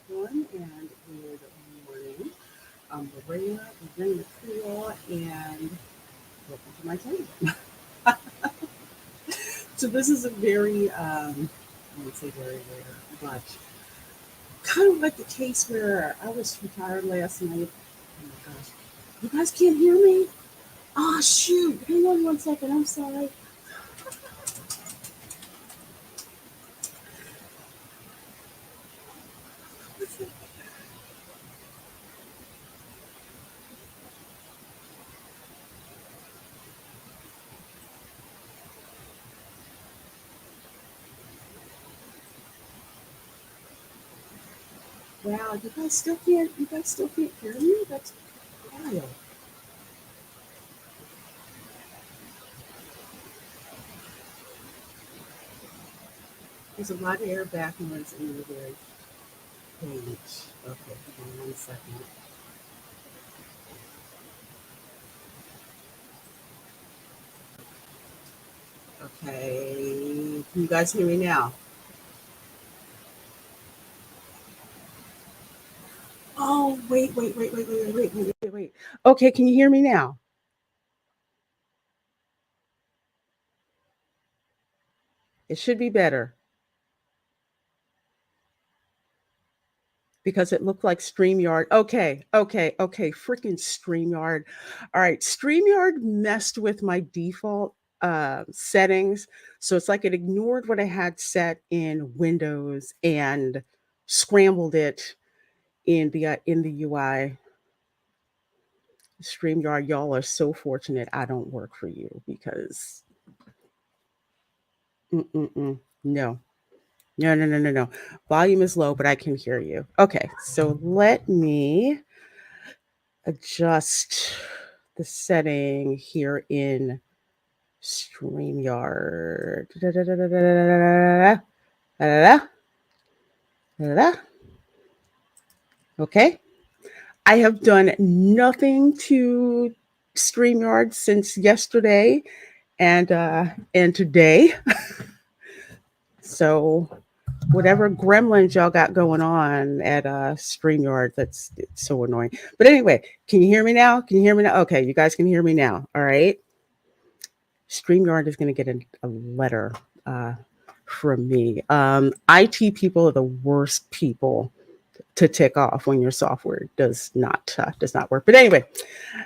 everyone, and good morning. I'm Reina Creole, and welcome to my channel. So this is a very, I won't say very rare, but kind of like the case where I was too tired last night. Oh my gosh, you guys can't hear me? Oh shoot! Hang on one second. I'm sorry. Wow, you guys still can't. You guys still can't hear me? That's wild. There's a lot of air back noise in the very page. Okay, hold on one second. Okay, can you guys hear me now? Oh, wait. Okay, can you hear me now? It should be better because it looked like StreamYard. Okay. Freaking StreamYard. All right, StreamYard messed with my default settings. So it's like it ignored what I had set in Windows and scrambled it in the UI. StreamYard, y'all are so fortunate I don't work for you because mm-mm-mm, no. No. Volume is low, but I can hear you. Okay, so let me adjust the setting here in StreamYard. Okay, I have done nothing to StreamYard since yesterday and today. So whatever gremlins y'all got going on at StreamYard, that's it's so annoying. But anyway, can you hear me now? Can you hear me now? Okay, you guys can hear me now. All right. StreamYard is going to get a letter uh, from me. IT people are the worst people to tick off when your software does not work. But anyway,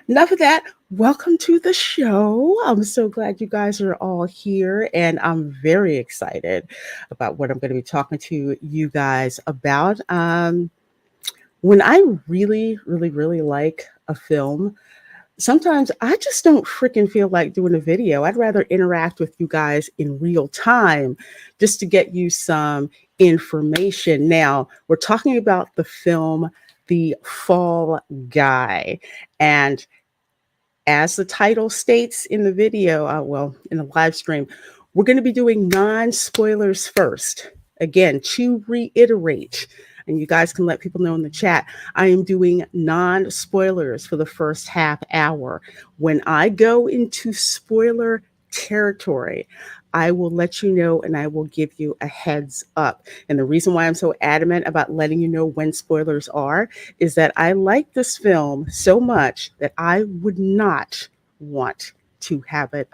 enough of that. Welcome to the show. I'm so glad you guys are all here, and I'm very excited about what I'm going to be talking to you guys about. When I really like a film, sometimes I just don't freaking feel like doing a video. I'd rather interact with you guys in real time just to get you some information. Now, we're talking about the film The Fall Guy. And as the title states in the video, in the live stream, we're going to be doing non spoilers first. Again, to reiterate, and you guys can let people know in the chat, I am doing non spoilers for the first half hour. When I go into spoiler territory, I will let you know and I will give you a heads up. And the reason why I'm so adamant about letting you know when spoilers are is that I like this film so much that I would not want to have it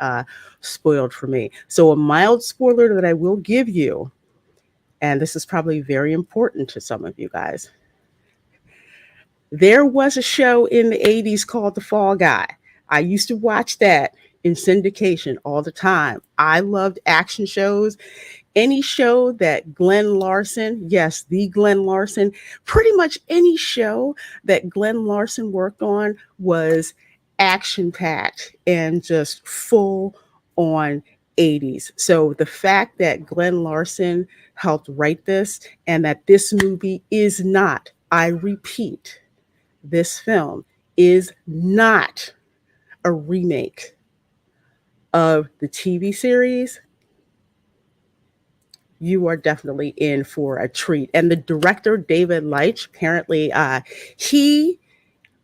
spoiled for me. So, a mild spoiler that I will give you, and this is probably very important to some of you guys. There was a show in the 80s called The Fall Guy. I used to watch that in syndication all the time. I loved action shows. Any show that Glenn Larson, yes, the Glenn Larson, pretty much any show that Glenn Larson worked on was action packed and just full on 80s. So the fact that Glenn Larson helped write this and that this movie is not, I repeat, this film is not a remake of the TV series, you are definitely in for a treat. And the director, David Leitch, apparently he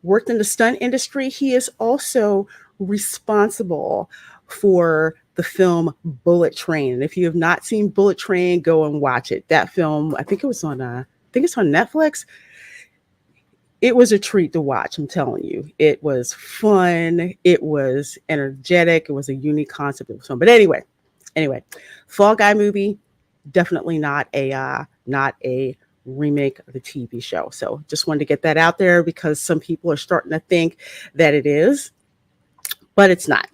worked in the stunt industry. He is also responsible for the film Bullet Train. And if you have not seen Bullet Train, go and watch it. That film, I think it was on think it's on Netflix. It was a treat to watch. I'm telling you, it was fun. It was energetic. It was a unique concept. It was fun. But anyway, Fall Guy movie, definitely not a remake of the TV show. So just wanted to get that out there because some people are starting to think that it is, but it's not.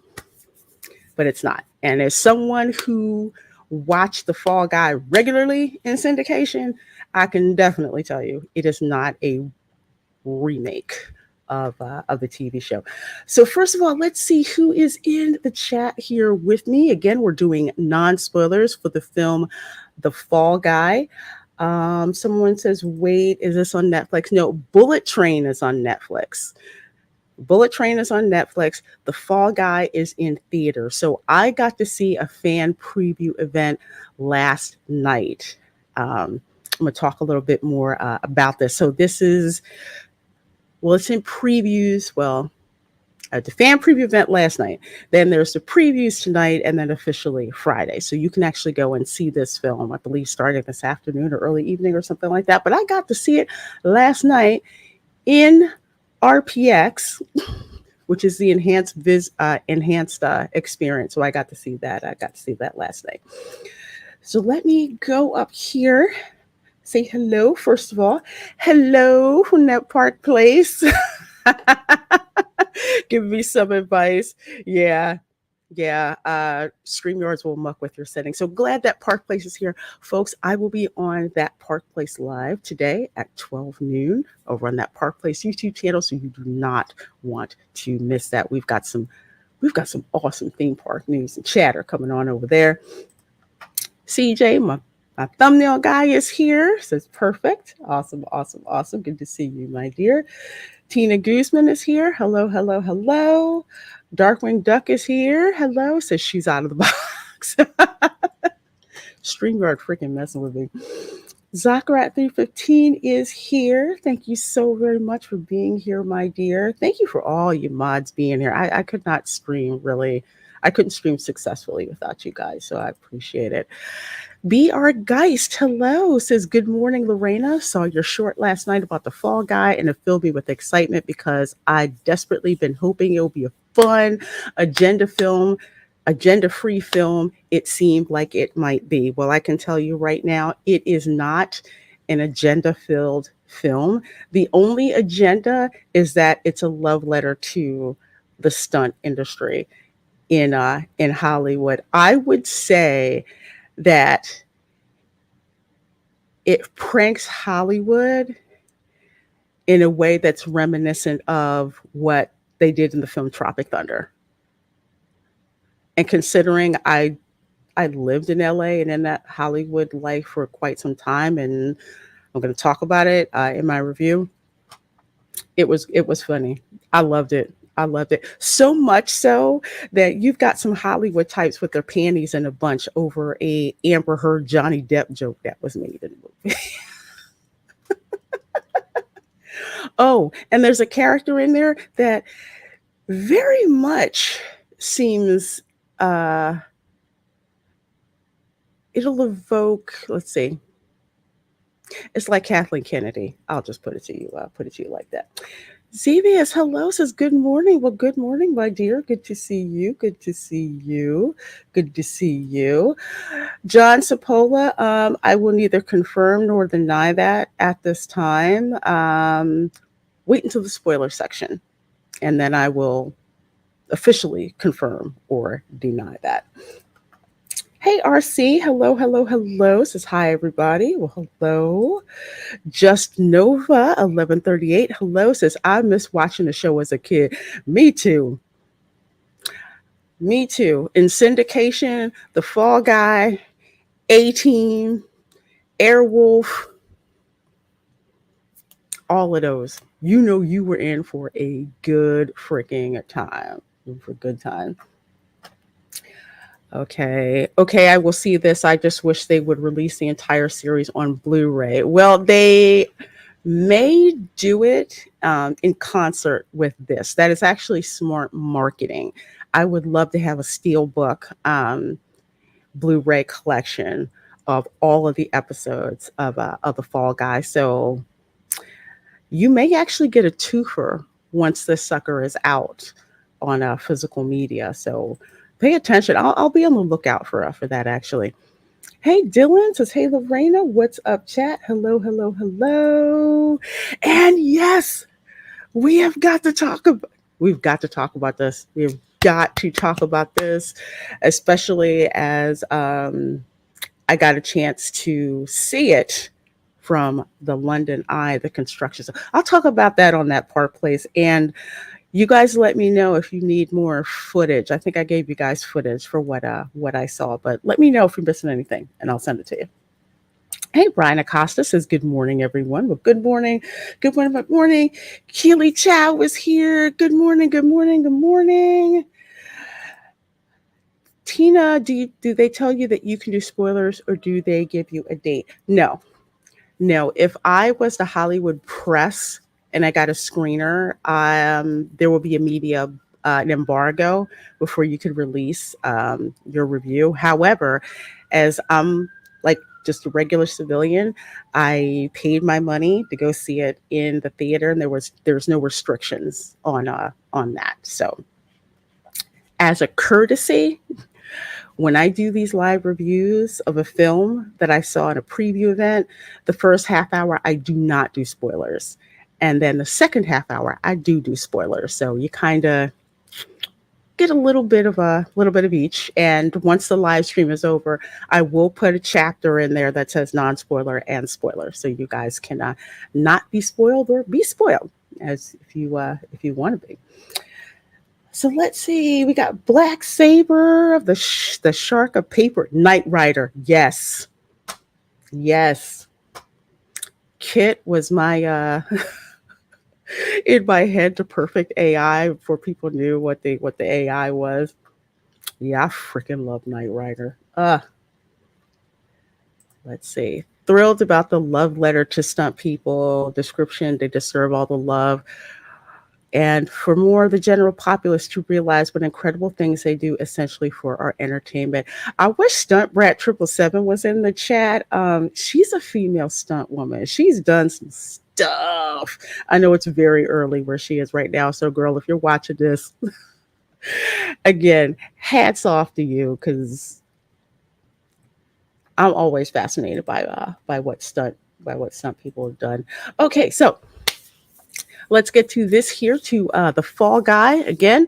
But it's not. And as someone who watched the Fall Guy regularly in syndication, I can definitely tell you it is not a remake of the TV show. So first of all, let's see who is in the chat here with me. Again, we're doing non-spoilers for the film The Fall Guy. Someone says, wait, is this on Netflix? No, Bullet Train is on Netflix. Bullet Train is on Netflix. The Fall Guy is in theater. So I got to see a fan preview event last night. I'm going to talk a little bit more about this. So this is, well, it's in previews. Well, the fan preview event last night. Then there's the previews tonight and then officially Friday. So you can actually go and see this film, I believe, starting this afternoon or early evening or something like that. But I got to see it last night in RPX, which is the enhanced experience. So I got to see that. I got to see that last night. So let me go up here. Say hello, first of all. Hello, Hunnep Park Place. Give me some advice. Yeah. StreamYards will muck with your settings. So glad that Park Place is here. Folks, I will be on that Park Place live today at 12 noon over on that Park Place YouTube channel. So you do not want to miss that. We've got some awesome theme park news and chatter coming on over there. CJ, my thumbnail guy is here. Says perfect. Awesome. Good to see you, my dear. Tina Guzman is here. Hello. Darkwing Duck is here. Hello. Says she's out of the box. StreamYard freaking messing with me. Zachrat 315 is here. Thank you so very much for being here, my dear. Thank you for all you mods being here. I could not stream really. I couldn't stream successfully without you guys, so I appreciate it. B.R. Geist, hello, says, good morning, Lorena. Saw your short last night about the Fall Guy, and it filled me with excitement because I desperately been hoping it'll be a fun agenda-free film. It seemed like it might be. Well, I can tell you right now, it is not an agenda-filled film. The only agenda is that it's a love letter to the stunt industry in Hollywood. I would say that it pranks Hollywood in a way that's reminiscent of what they did in the film Tropic Thunder. And considering I lived in LA and in that Hollywood life for quite some time, and I'm going to talk about it in my review, it was funny. I loved it. So much so that you've got some Hollywood types with their panties in a bunch over a Amber Heard Johnny Depp joke that was made in the movie. Oh, and there's a character in there that very much seems it'll evoke, let's see. It's like Kathleen Kennedy. I'll just put it to you like that. Zevius, hello, says good morning. Well, good morning, my dear. Good to see you. John Sapola, I will neither confirm nor deny that at this time. Wait until the spoiler section, and then I will officially confirm or deny that. Hey, RC, hello, says hi, everybody. Well, hello. Just Nova 1138, hello, says I miss watching the show as a kid. Me too. In syndication, The Fall Guy, A-Team, Airwolf, all of those. You know you were in for a good freaking time. Okay, I will see this. I just wish they would release the entire series on Blu-ray. Well, they may do it in concert with this. That is actually smart marketing. I would love to have a Steelbook Blu-ray collection of all of the episodes of the Fall Guy. So you may actually get a twofer once this sucker is out on physical media. So pay attention. I'll be on the lookout for that actually. Hey, Dylan says, hey, Lorena, what's up, chat? Hello, hello, hello. And yes, we have got to talk about, we've got to talk about this. We've got to talk about this, especially as I got a chance to see it from the London Eye, the construction. So I'll talk about that on that Park Place. And you guys let me know if you need more footage. I think I gave you guys footage for what I saw, but let me know if you're missing anything and I'll send it to you. Hey, Brian Acosta says, good morning, everyone. Well, good morning. Good morning, good morning. Keely Chow is here. Good morning, good morning, good morning. Tina, do they tell you that you can do spoilers or do they give you a date? No, no. If I was the Hollywood press and I got a screener, there will be a media an embargo before you could release your review. However, as I'm like just a regular civilian, I paid my money to go see it in the theater, and there's no restrictions on that. So, as a courtesy, when I do these live reviews of a film that I saw in a preview event, the first half hour I do not do spoilers. And then the second half hour I do spoilers. So you kind of get a little bit of each. And once the live stream is over, I will put a chapter in there that says non-spoiler and spoiler. So you guys can not be spoiled or be spoiled as if you want to be. So let's see. We got Black Saber of the Shark of Paper, Knight Rider. Yes, yes. Kit was my in my head the perfect AI before people knew what the AI was. Yeah, I freaking love Knight Rider. Let's see. Thrilled about the love letter to stunt people description. They deserve all the love. And for more of the general populace to realize what incredible things they do essentially for our entertainment. I wish Stunt Brat 777 was in the chat. She's a female stunt woman. She's done some stuff. I know it's very early where she is right now. So, girl, if you're watching this, again, hats off to you because I'm always fascinated by what stunt people have done. Okay, so let's get to this here to the Fall Guy again.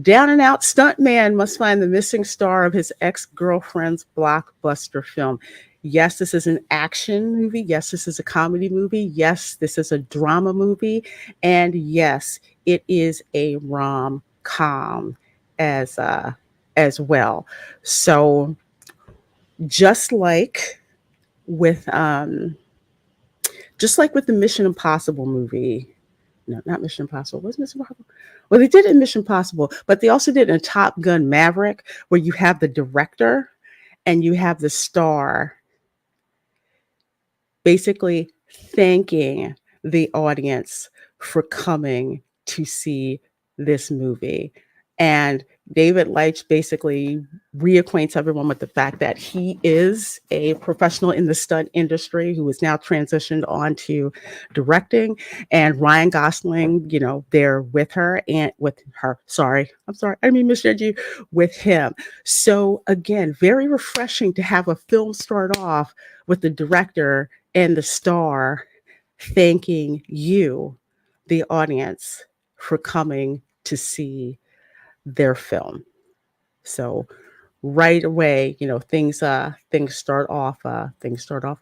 Down and out stuntman must find the missing star of his ex-girlfriend's blockbuster film. Yes, this is an action movie. Yes, this is a comedy movie. Yes, this is a drama movie. And yes, it is a rom-com as well. So just like with the Mission Impossible movie, no, not Mission Impossible. What's Mission Impossible? Well, they did it in Mission Impossible, but they also did it in Top Gun Maverick, where you have the director and you have the star basically thanking the audience for coming to see this movie. And David Leitch basically reacquaints everyone with the fact that he is a professional in the stunt industry who is now transitioned on to directing. And Ryan Gosling, they're with her and with her. Sorry, I'm sorry. I mean, misread you with him. So again, very refreshing to have a film start off with the director and the star thanking you, the audience, for coming to see their film. So right away, things start off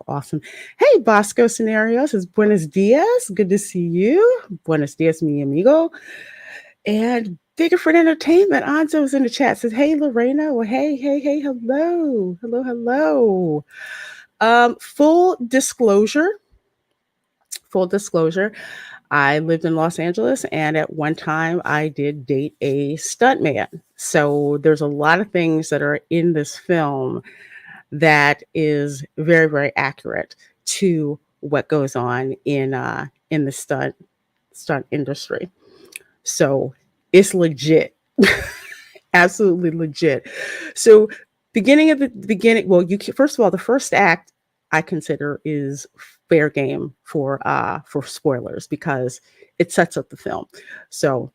awesome. Hey, Bosco Scenarios is Buenos Dias. Good to see you. Buenos Dias, mi amigo. And Bigger for Entertainment, Anzo's in the chat, says, hey, Lorena. Well, hey, hello. Hello. Full disclosure, I lived in Los Angeles, and at one time I did date a stuntman. So there's a lot of things that are in this film that is very, very accurate to what goes on in the stunt industry. So it's legit, absolutely legit. So Beginning of the beginning, well, first of all, the first act I consider is fair game for spoilers because it sets up the film. So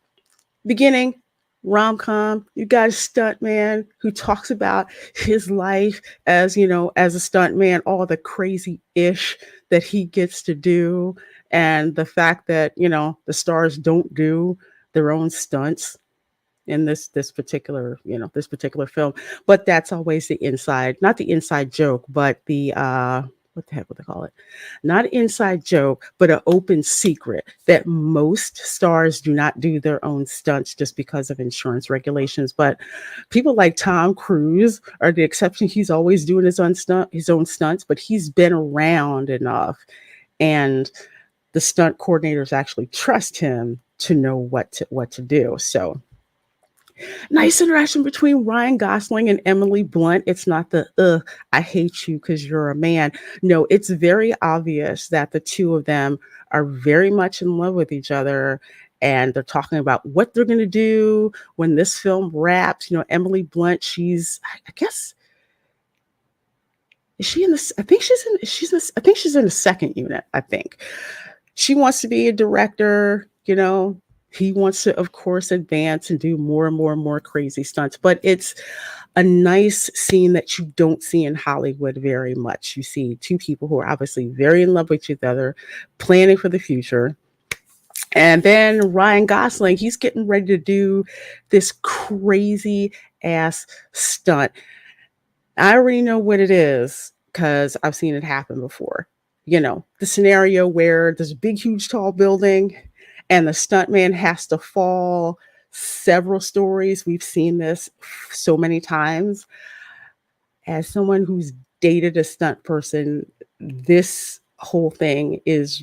beginning rom-com, you got a stunt man who talks about his life as, as a stunt man, all the crazy ish that he gets to do, and the fact that, the stars don't do their own stunts in this particular film. But that's always the inside, not the inside joke, but the what the heck would they call it? Not an inside joke, but an open secret that most stars do not do their own stunts just because of insurance regulations. But people like Tom Cruise are the exception. He's always doing his own stunts, but he's been around enough, and the stunt coordinators actually trust him to know what to do. So nice interaction between Ryan Gosling and Emily Blunt. It's not the I hate you because you're a man. No, it's very obvious that the two of them are very much in love with each other, and they're talking about what they're going to do when this film wraps. Emily Blunt, I guess, is she in this? I think I think she's in the second unit. I think she wants to be a director. He wants to, of course, advance and do more and more and more crazy stunts. But it's a nice scene that you don't see in Hollywood very much. You see two people who are obviously very in love with each other, planning for the future. And then Ryan Gosling, he's getting ready to do this crazy ass stunt. I already know what it is because I've seen it happen before. The scenario where there's a big, huge, tall building and the stuntman has to fall several stories. We've seen this so many times. As someone who's dated a stunt person, this whole thing is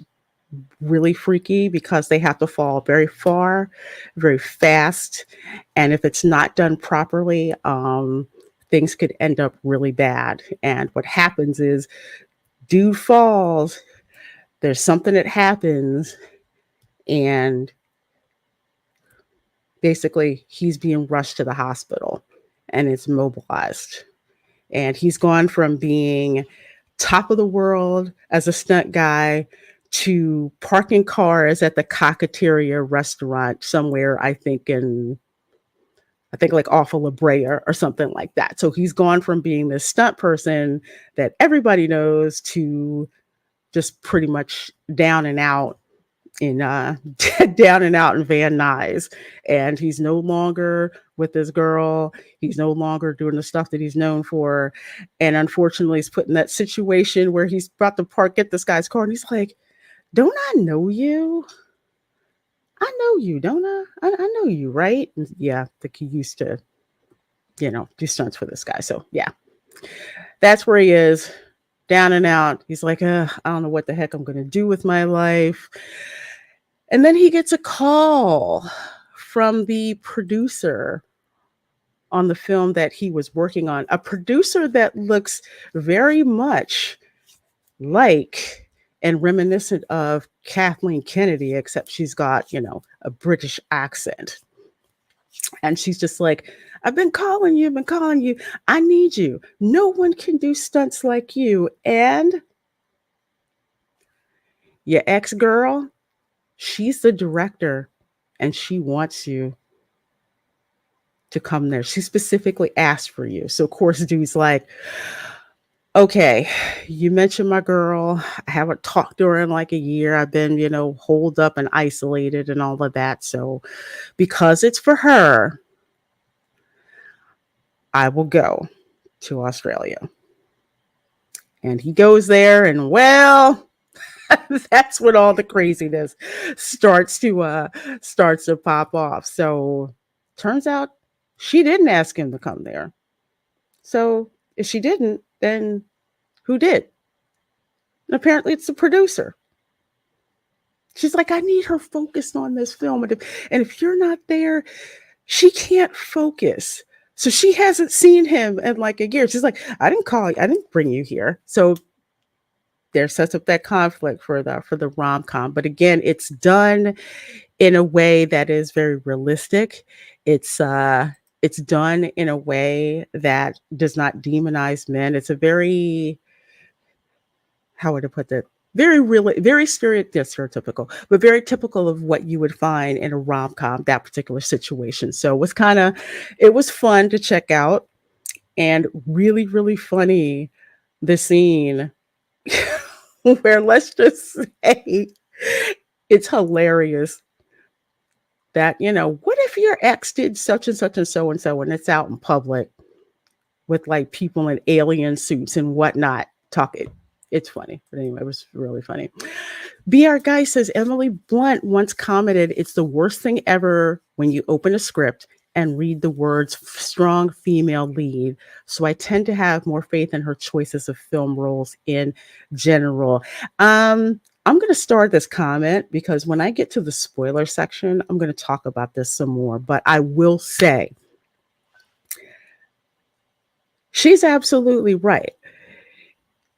really freaky because they have to fall very far, very fast. And if it's not done properly, things could end up really bad. And what happens is, dude falls, there's something that happens, and basically he's being rushed to the hospital and it's mobilized. And he's gone from being top of the world as a stunt guy to parking cars at the Cocketeria restaurant somewhere, I think like off of La Brea or something like that. So he's gone from being this stunt person that everybody knows to just pretty much down and out in down and out in Van Nuys. And he's no longer with this girl. He's no longer doing the stuff that he's known for. And unfortunately, he's put in that situation where he's about to get this guy's car. And he's like, don't I know you? I know you, don't I? I know you, right? And yeah, I think he used to, do stunts for this guy. So yeah, that's where he is, down and out. He's like, I don't know what the heck I'm going to do with my life. And then he gets a call from the producer on the film that he was working on, a producer that looks very much like and reminiscent of Kathleen Kennedy, except she's got, a British accent. And she's just like, I've been calling you. I need you. No one can do stunts like you. And your ex-girl, she's the director and she wants you to come there. She specifically asked for you. So of course, dude's like, okay, you mentioned my girl. I haven't talked to her in like a year. I've been, holed up and isolated and all of that. So because it's for her, I will go to Australia. And he goes there, and well, that's when all the craziness starts to pop off. So turns out she didn't ask him to come there. So if she didn't, then who did? And apparently it's the producer. She's like, I need her focused on this film. And if you're not there, she can't focus. So she hasn't seen him in like a year. She's like, I didn't call you. I didn't bring you here. So there sets up that conflict for the rom-com. But again, it's done in a way that is very realistic. It's It's done in a way that does not demonize men. It's a very, how would I put that? Very really, very stereotypical, but very typical of what you would find in a rom com, that particular situation. So it was fun to check out and really, really funny. The scene where, let's just say, it's hilarious that, what if your ex did such and so, and it's out in public with like people in alien suits and whatnot talking. It's funny. But anyway, it was really funny. BR Guy says Emily Blunt once commented, "It's the worst thing ever when you open a script and read the words strong female lead. So I tend to have more faith in her choices of film roles in general." I'm going to start this comment because when I get to the spoiler section, I'm going to talk about this some more. But I will say, she's absolutely right.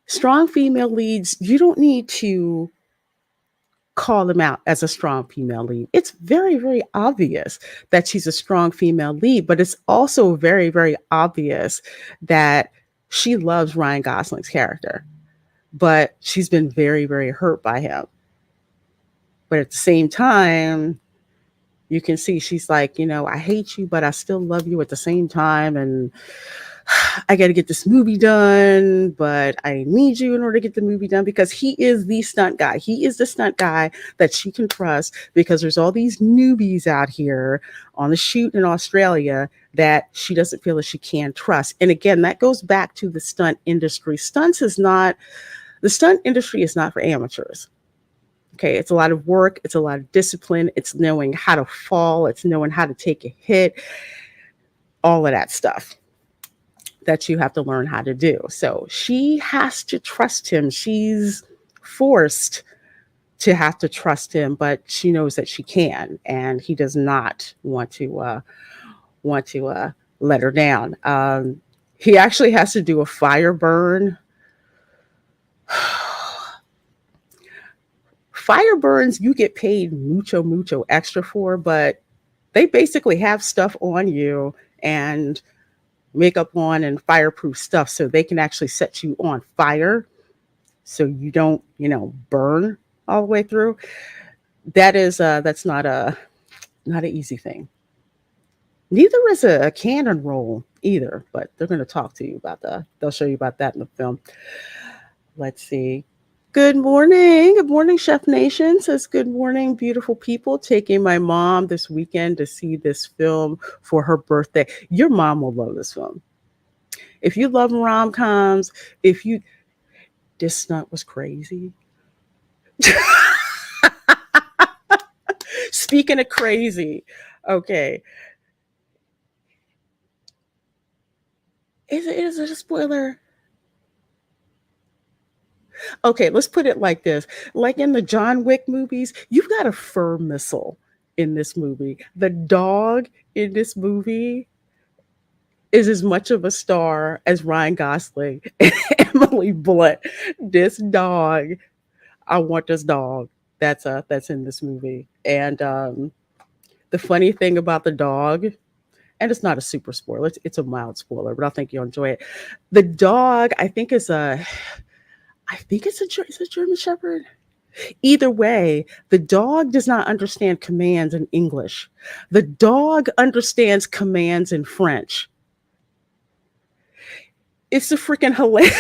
Strong female leads, you don't need to call them out as a strong female lead. It's very, very obvious that she's a strong female lead, but it's also very, very obvious that she loves Ryan Gosling's character, but she's been very, very hurt by him. But at the same time, you can see she's like, I hate you, but I still love you at the same time. And I got to get this movie done, but I need you in order to get the movie done because he is the stunt guy. He is the stunt guy that she can trust because there's all these newbies out here on the shoot in Australia that she doesn't feel that she can trust. And again, that goes back to the stunt industry. The stunt industry is not for amateurs. Okay, it's a lot of work, it's a lot of discipline, it's knowing how to fall, it's knowing how to take a hit, all of that stuff that you have to learn how to do. So she has to trust him. She's forced to have to trust him, but she knows that she can, and he does not want to let her down. He actually has to do a fire burn. Fire burns you get paid mucho extra for, but they basically have stuff on you and makeup on and fireproof stuff so they can actually set you on fire so you don't, burn all the way through. That's not an easy thing. Neither is a cannon roll either, but they're going to talk to you about they'll show you about that in the film. Let's see. Good morning. Good morning, Chef Nation says, good morning, beautiful people. Taking my mom this weekend to see this film for her birthday. Your mom will love this film. If you love rom-coms, this stunt was crazy. Speaking of crazy, okay. Is it a spoiler? Okay, let's put it like this. Like in the John Wick movies, you've got a fur missile in this movie. The dog in this movie is as much of a star as Ryan Gosling and Emily Blunt. This dog, I want this dog. That's in this movie. And the funny thing about the dog, and it's not a super spoiler, it's a mild spoiler, but I think you'll enjoy it. The dog, I think it's a German Shepherd. Either way, the dog does not understand commands in English. The dog understands commands in French. It's a freaking hilarious.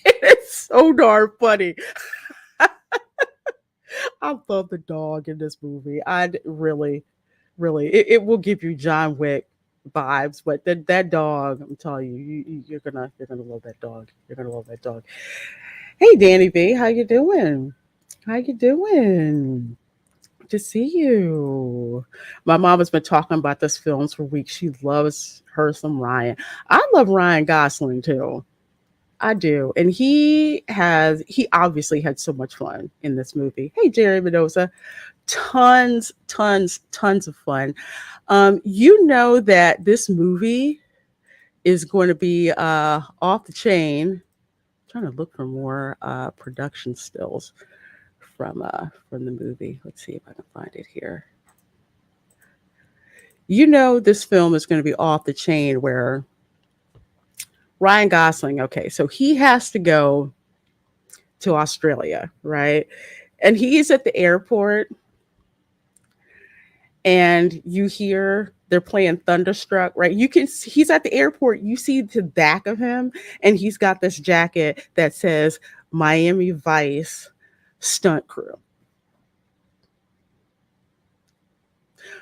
It's so darn funny. I love the dog in this movie. I'd really, really, it will give you John Wick vibes, but that dog, I'm telling you, you're gonna love that dog. You're gonna love that dog. Hey, Danny B, how you doing? How you doing? Good to see you. My mom has been talking about this film for weeks. She loves her some Ryan. I love Ryan Gosling too. I do. And he obviously had so much fun in this movie. Hey, Jerry Mendoza. Tons of fun. You know that this movie is going to be off the chain. I'm trying to look for more production stills from the movie. Let's see if I can find it here. You know, this film is going to be off the chain where Ryan Gosling, okay, so he has to go to Australia, right? And he's at the airport and you hear they're playing Thunderstruck, right? He's at the airport, you see the back of him, and he's got this jacket that says Miami Vice stunt crew.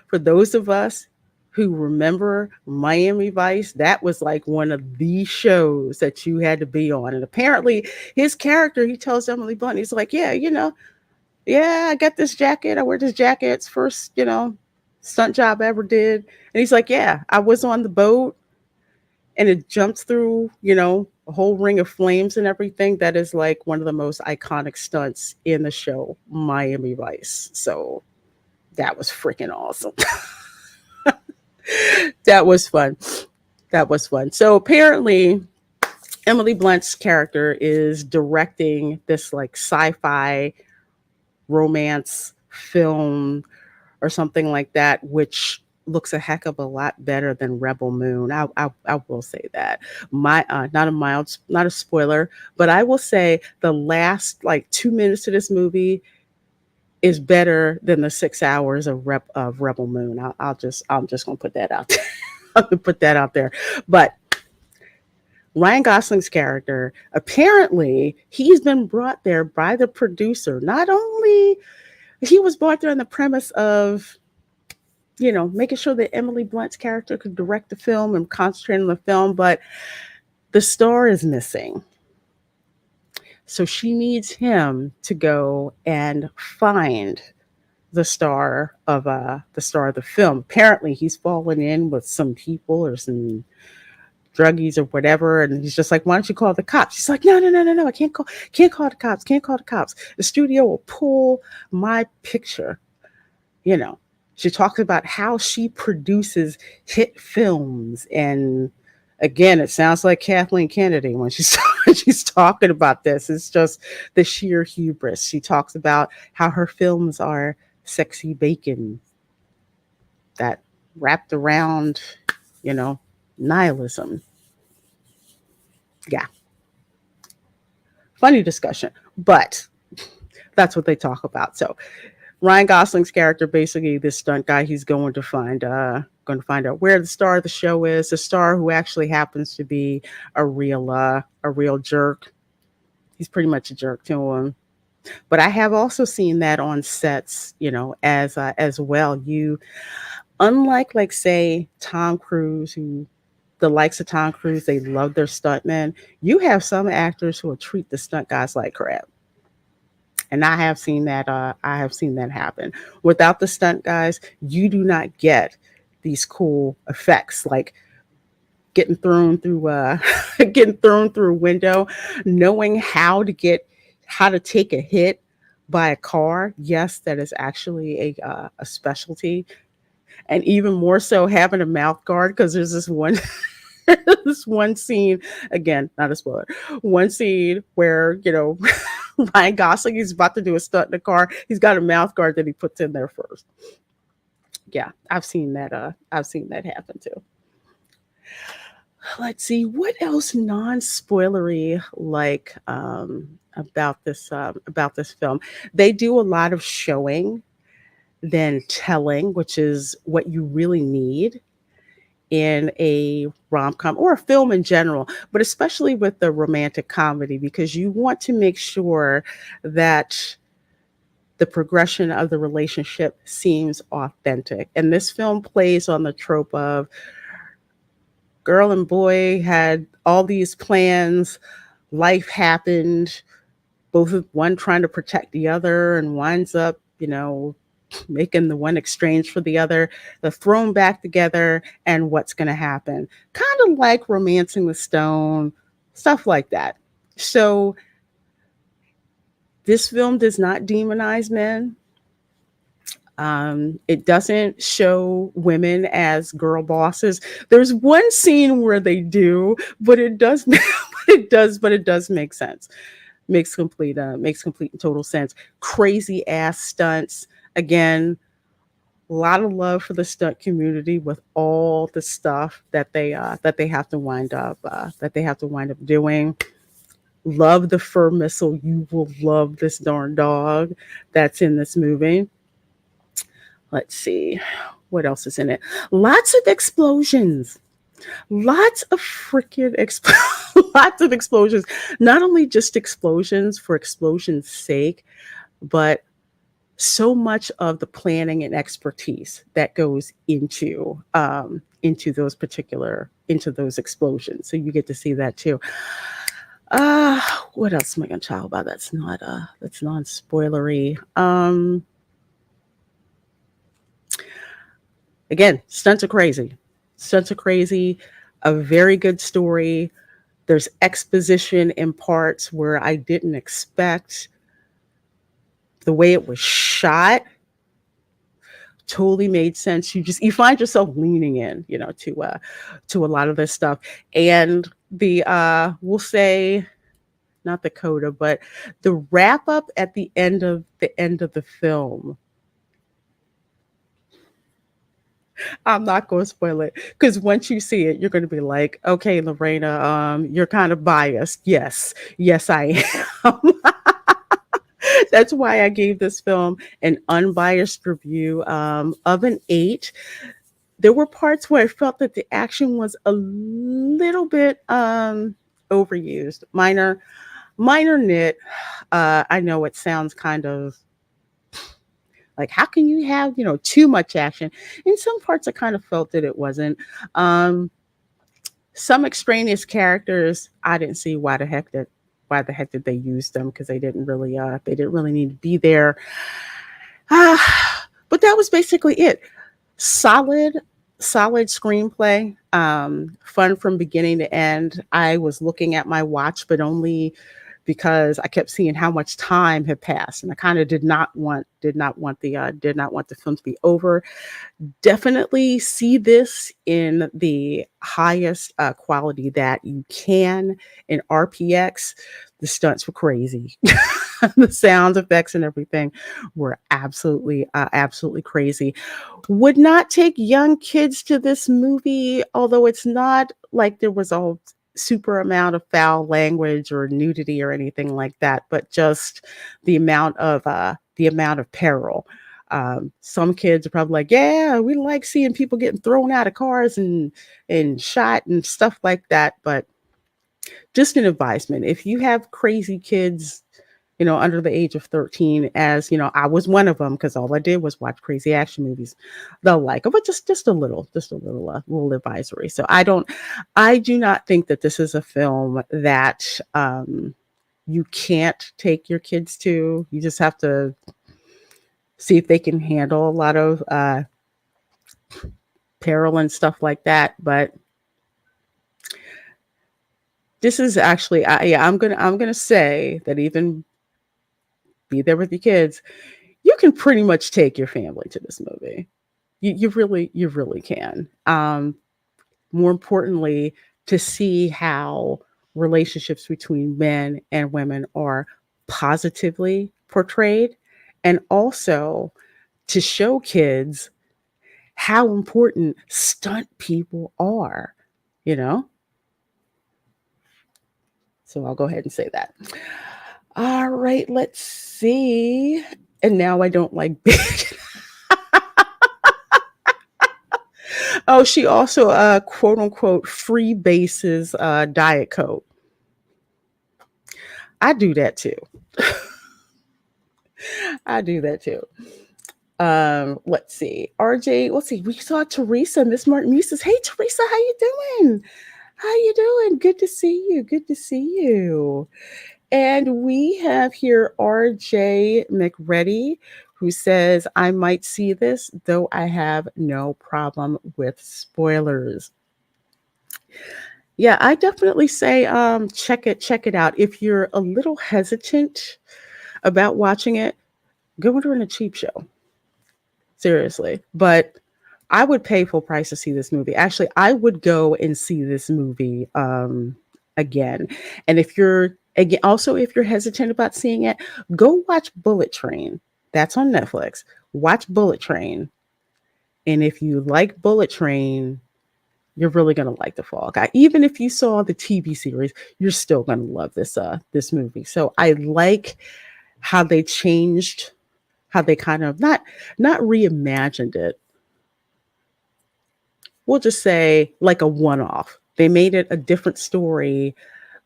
For those of us who remember Miami Vice, that was like one of the shows that you had to be on. And apparently, his character, he tells Emily Blunt, he's like, yeah, yeah, I got this jacket. I wear this jacket. It's first, stunt job I ever did. And he's like, yeah, I was on the boat and it jumps through, a whole ring of flames and everything. That is like one of the most iconic stunts in the show, Miami Vice. So that was freaking awesome. That was fun. That was fun. So apparently, Emily Blunt's character is directing this like sci-fi romance film or something like that, which looks a heck of a lot better than Rebel Moon. I will say that. Not a spoiler, but I will say the last like 2 minutes of this movie is better than the 6 hours of Rebel Moon. I'm just gonna put that out there. I'm gonna put that out there. But Ryan Gosling's character, apparently, he's been brought there by the producer. Not only he was brought there on the premise of, making sure that Emily Blunt's character could direct the film and concentrate on the film, but the star is missing. So she needs him to go and find the star of the film. Apparently, he's fallen in with some people or some druggies or whatever, and he's just like, "Why don't you call the cops?" She's like, "No, no, no, no, no! I can't call the cops. Can't call the cops. The studio will pull my picture." You know, she talks about how she produces hit films, and again, it sounds like Kathleen Kennedy when she's when she's talking about this. It's just the sheer hubris. She talks about how her films are sexy bacon that wrapped around, you know, nihilism. Yeah, funny discussion, but that's what they talk about. So Ryan Gosling's character, basically this stunt guy, he's going to find out where the star of the show is. The star who actually happens to be a real jerk. He's pretty much a jerk to him. But I have also seen that on sets, as well. Unlike like say Tom Cruise, who the likes of Tom Cruise, they love their stuntmen. You have some actors who will treat the stunt guys like crap. And I have seen that. I have seen that happen. Without the stunt guys, you do not get these cool effects like getting thrown through, getting thrown through a window, knowing how to take a hit by a car. Yes, that is actually a specialty, and even more so having a mouth guard because there's this one. This one scene, again, not a spoiler, one scene where, Ryan Gosling is about to do a stunt in the car. He's got a mouth guard that he puts in there first. Yeah, I've seen that. I've seen that happen too. Let's see what else non-spoilery like about this film. They do a lot of showing than telling, which is what you really need in a rom-com or a film in general, but especially with the romantic comedy, because you want to make sure that the progression of the relationship seems authentic. And this film plays on the trope of girl and boy had all these plans, life happened, both of one trying to protect the other and winds up, making the one exchange for the other. They're thrown back together, and what's going to happen? Kind of like Romancing the Stone, stuff like that. So this film does not demonize men. It doesn't show women as girl bosses. There's one scene where they do, but it does, but it does make sense. Makes complete and total sense. Crazy ass stunts. Again, A lot of love for the stunt community with all the stuff that they have to wind up doing. Love the fur missile. You will love this darn dog that's in this movie. Let's see what else is in it. Lots of explosions. Lots of freaking lots of explosions. Not only just explosions for explosions' sake, but so much of the planning and expertise that goes into those explosions. So you get to see that too. What else am I gonna talk about? That's non spoilery. Again, stunts are crazy. Stunts are crazy. A very good story. There's exposition in parts where I didn't expect. The way it was shot totally made sense. You find yourself leaning in, to a lot of this stuff. And the we'll say not the coda, but the wrap up at the end of the film. I'm not going to spoil it because once you see it, you're going to be like, okay, Lorena, you're kind of biased. Yes, yes, I am. That's why I gave this film an unbiased review of an 8. There were parts where I felt that the action was a little bit overused. Minor nit. I know it sounds kind of like, how can you have, too much action? In some parts, I kind of felt that it wasn't. Um, some extraneous characters, I didn't see why the heck did they use them because they didn't really need to be there. But that was basically it. Solid, solid screenplay. Fun from beginning to end. I was looking at my watch, but only because I kept seeing how much time had passed, and I kind of did not want the film to be over. Definitely see this in the highest quality that you can in RPX. The stunts were crazy. The sound effects and everything were absolutely crazy. Would not take young kids to this movie, although it's not like there was a super amount of foul language or nudity or anything like that, but just the amount of peril. Some kids are probably like, yeah, we like seeing people getting thrown out of cars and shot and stuff like that. But just an advisement: if you have crazy kids, under the age of 13, as I was one of them because all I did was watch crazy action movies. They'll like it, but just a little advisory. So I do not think that this is a film that you can't take your kids to. You just have to see if they can handle a lot of peril and stuff like that. But this is actually, yeah, I'm gonna say that even be there with your kids, you can pretty much take your family to this movie. You really can. More importantly, to see how relationships between men and women are positively portrayed, and also to show kids how important stunt people are, you know? So I'll go ahead and say that. All right, let's see. And now I don't like big. Oh, she also quote unquote free bases diet coke. I do that too. I do that too. Let's see. RJ, let's see. We saw Teresa, Miss Martin Muses. Hey Teresa, how you doing? How you doing? Good to see you. Good to see you. And we have here RJ McReady, who says, I might see this, though I have no problem with spoilers. Yeah, I definitely say check it out. If you're a little hesitant about watching it, go during a cheap show. Seriously. But I would pay full price to see this movie. Actually, I would go and see this movie again. And if you're hesitant about seeing it, go watch Bullet Train. That's on Netflix. Watch Bullet Train. And if you like Bullet Train, you're really gonna like The Fall Guy. Even if you saw the TV series, you're still gonna love this movie. So I like how they changed, how they kind of not reimagined it. We'll just say like a one-off. They made it a different story,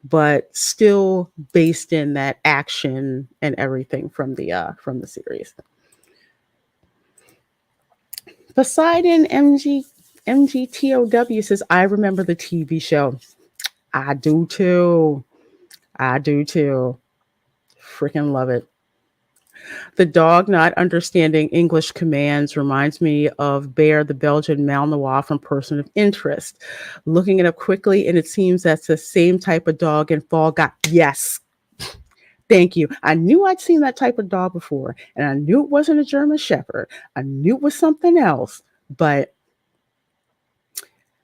but still based in that action and everything from the series. Poseidon MGTOW says, I remember the TV show. I do too. I do too. Freaking love it. The dog not understanding English commands reminds me of Bear, the Belgian Malinois from Person of Interest. Looking it up quickly, and it seems that's the same type of dog in Fall Guy. Yes. Thank you. I knew I'd seen that type of dog before, and I knew it wasn't a German Shepherd. I knew it was something else. But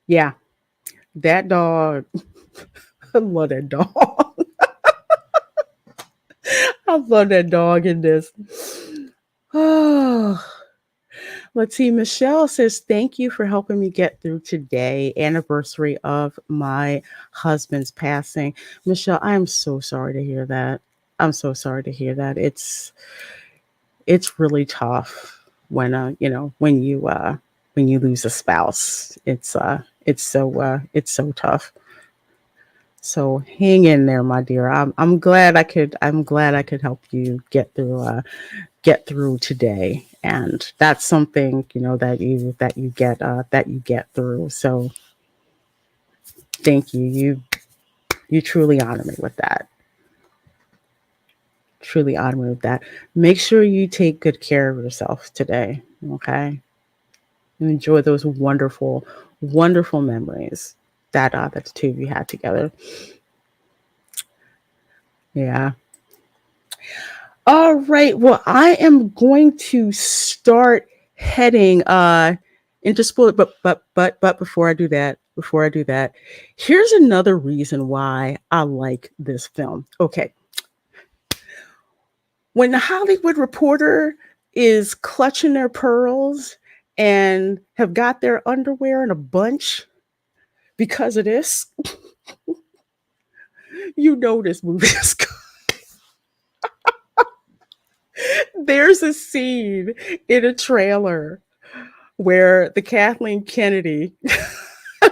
yeah, that dog, I love that dog. I love that dog in this. Oh, let's see. Michelle says, thank you for helping me get through today, anniversary of my husband's passing. Michelle, I am so sorry to hear that. I'm so sorry to hear that. It's really tough when when you lose a spouse. It's so tough. So hang in there, my dear. I'm glad I could help you get through today. And that's something, that you get through. So thank you. You truly honor me with that. Truly honor me with that. Make sure you take good care of yourself today. Okay. And enjoy those wonderful, wonderful memories that the two of you had together. Yeah. All right. Well, I am going to start heading into spoiler, but before I do that, here's another reason why I like this film. Okay. When the Hollywood Reporter is clutching their pearls and have got their underwear in a bunch because of this, you know this movie is good. There's a scene in a trailer where the Kathleen Kennedy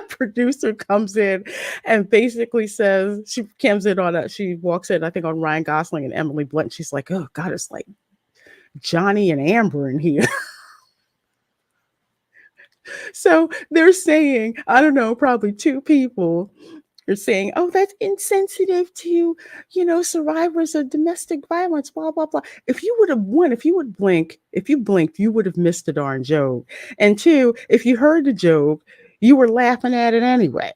producer comes in and basically says, she walks in, I think, on Ryan Gosling and Emily Blunt. She's like, oh God, it's like Johnny and Amber in here. So they're saying, I don't know, probably two people are saying, oh, that's insensitive to, survivors of domestic violence, blah, blah, blah. If you would have won, if you blinked, you would have missed the darn joke. And two, if you heard the joke, you were laughing at it anyway.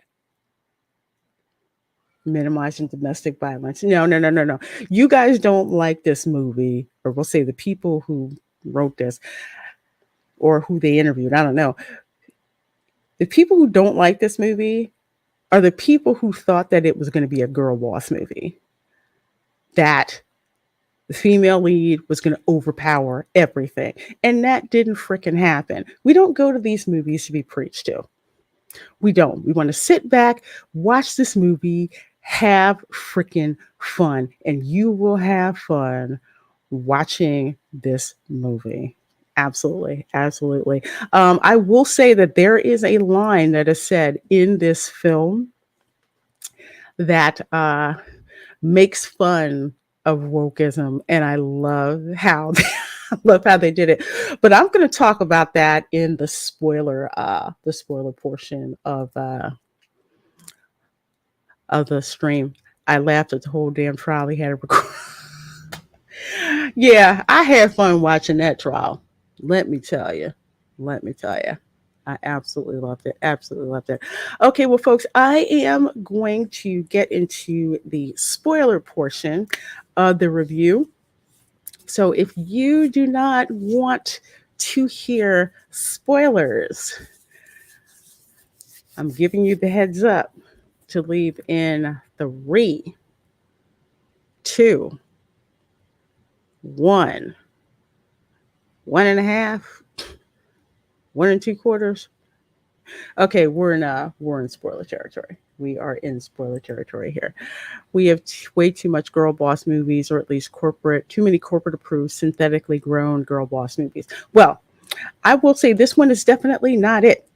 Minimizing domestic violence. No, no, no, no, no. You guys don't like this movie, or we'll say the people who wrote this or who they interviewed. I don't know. The people who don't like this movie are the people who thought that it was going to be a girl boss movie. That the female lead was going to overpower everything. And that didn't freaking happen. We don't go to these movies to be preached to. We don't. We want to sit back, watch this movie, have freaking fun. And you will have fun watching this movie. Absolutely. Absolutely. I will say that there is a line that is said in this film that makes fun of wokeism, and I love how I love how they did it. But I'm going to talk about that in the spoiler portion of the stream. I laughed at the whole damn trial he had to record. Yeah, I had fun watching that trial. Let me tell you. Let me tell you. I absolutely loved it. Absolutely loved it. Okay, well, folks, I am going to get into the spoiler portion of the review. So if you do not want to hear spoilers, I'm giving you the heads up to leave in 3, 2, 1, 1.5, 1 and 2 quarters. Okay, we're in spoiler territory. We are in spoiler territory here. We have way too much girl boss movies, or at least too many corporate approved, synthetically grown girl boss movies. Well, I will say this one is definitely not it.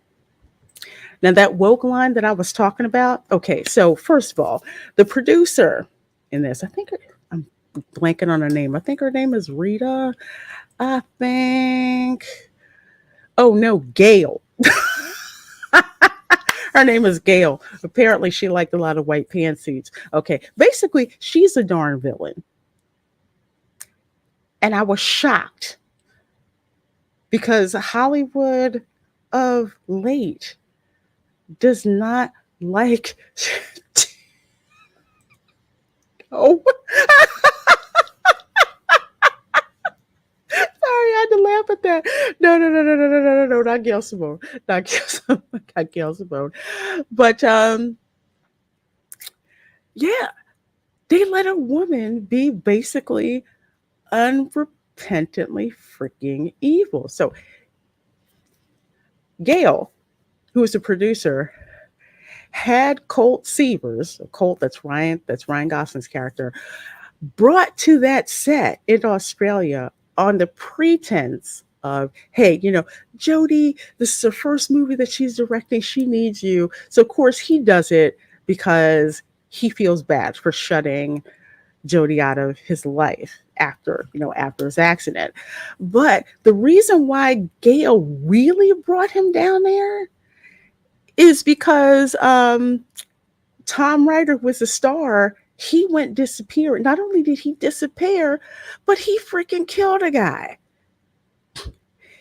Now, that woke line that I was talking about, okay, so first of all, the producer in this, I'm blanking on her name. I think her name is Rita. I think, oh no, Gail. Her name is Gail. Apparently, she liked a lot of white pantsuits. Okay, basically, she's a darn villain. And I was shocked because Hollywood of late does not like. Oh, sorry, I had to laugh at that. No, no, no, no, no, no, no, no, no, not Gail Simone, not Gail Simone, not Gail Simone. But yeah, they let a woman be basically unrepentantly freaking evil. So Gail, who was the producer, had Colt Severs, Colt, that's Ryan Gosling's character, brought to that set in Australia on the pretense of, hey, Jodie, this is her first movie that she's directing. She needs you. So of course he does it because he feels bad for shutting Jodie out of his life after his accident. But the reason why Gail really brought him down there is because Tom Ryder was a star. He went disappear. Not only did he disappear, but he freaking killed a guy.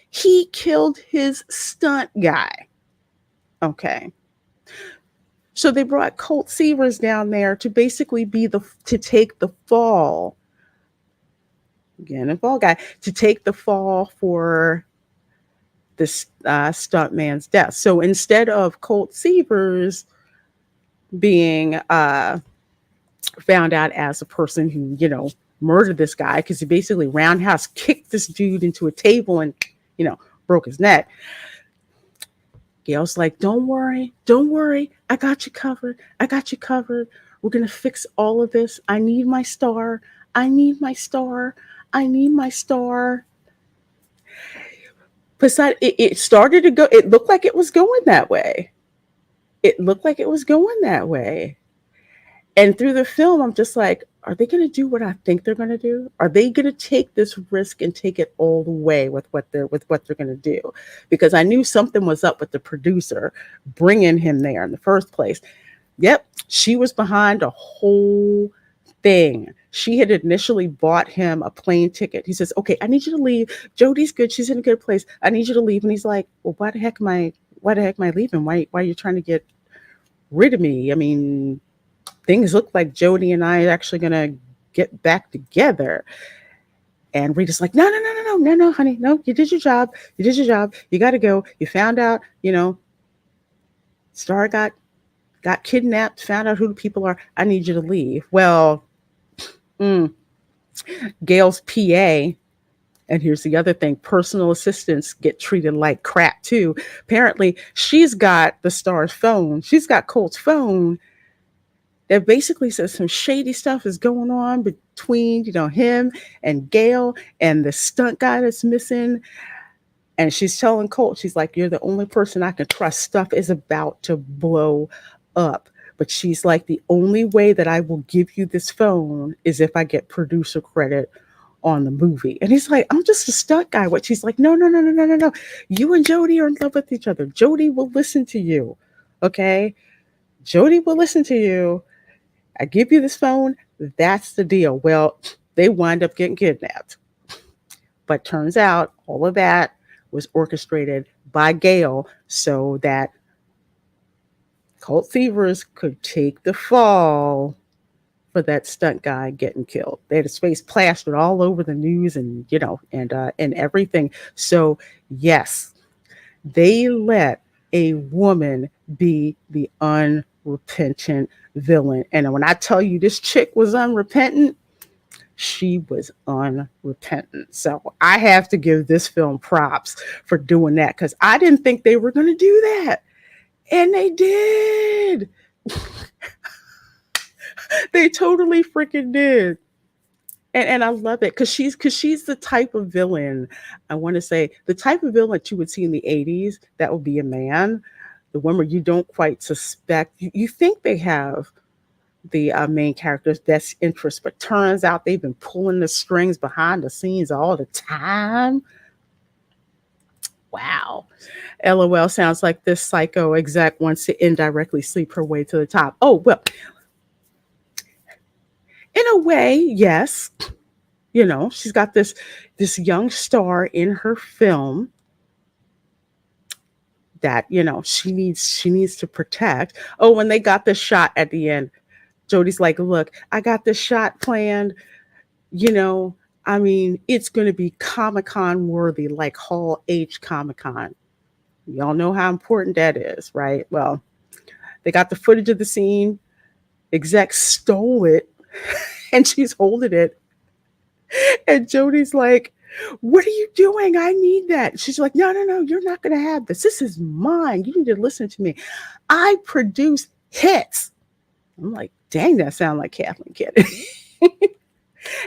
He killed his stunt guy. Okay. So they brought Colt Severs down there to basically to take the fall. Again, a fall guy, to take the fall for this stunt man's death. So instead of Colt Severs being found out as a person who, murdered this guy, because he basically roundhouse kicked this dude into a table and, broke his neck. Gail's like, don't worry. I got you covered. We're going to fix all of this. I need my star. Besides, it started to go, it looked like it was going that way. And through the film, I'm just like, are they going to do what I think they're going to do? Are they going to take this risk and take it all the way with what they're going to do? Because I knew something was up with the producer bringing him there in the first place. Yep, she was behind a whole thing. She had initially bought him a plane ticket. He says, "Okay, I need you to leave. Jodie's good. She's in a good place. I need you to leave." And he's like, "Well, why the heck am I leaving? Why are you trying to get rid of me? I mean, things look like Jodie and I are actually going to get back together." And Rita's like, no, honey. No, you did your job. You got to go. You found out, Star got kidnapped, found out who the people are. I need you to leave. Well, Gail's PA, and here's the other thing, personal assistants get treated like crap too. Apparently, she's got the Star's phone. She's got Colt's phone that basically says some shady stuff is going on between, him and Gail and the stunt guy that's missing. And she's telling Colt, she's like, you're the only person I can trust. Stuff is about to blow up. But she's like, the only way that I will give you this phone is if I get producer credit on the movie. And he's like, I'm just a stunt guy. What? She's like, no. You and Jodie are in love with each other. Jodie will listen to you. Okay? Jodie will listen to you. I give you this phone. That's the deal. Well, they wind up getting kidnapped. But turns out all of that was orchestrated by Gail so that Colt Severs could take the fall for that stunt guy getting killed. They had his face plastered all over the news and, and everything. So yes, they let a woman be the unrepentant villain. And when I tell you this chick was unrepentant, She was unrepentant. So I have to give this film props for doing that because I didn't think they were going to do that. And they did. They totally freaking did. And I love it because she's the type of villain. I want to say the type of villain that you would see in the 80s that would be a man, the one where you don't quite suspect. You think they have the main character's best interest, but turns out they've been pulling the strings behind the scenes all the time. Wow. LOL, sounds like this psycho exec wants to indirectly sleep her way to the top. Oh, well, in a way, yes. She's got this young star in her film that, she needs to protect. Oh, when they got the shot at the end, Jodie's like, "Look, I got this shot planned. You know, I mean, it's going to be Comic Con worthy, like Hall H Comic Con. Y'all know how important that is, right? Well, they got the footage of the scene. Exec stole it, and she's holding it. And Jodie's like, "What are you doing? I need that." She's like, "No, no, no, you're not going to have this. This is mine. You need to listen to me. I produce hits." I'm like, dang, that sounds like Kathleen Kennedy.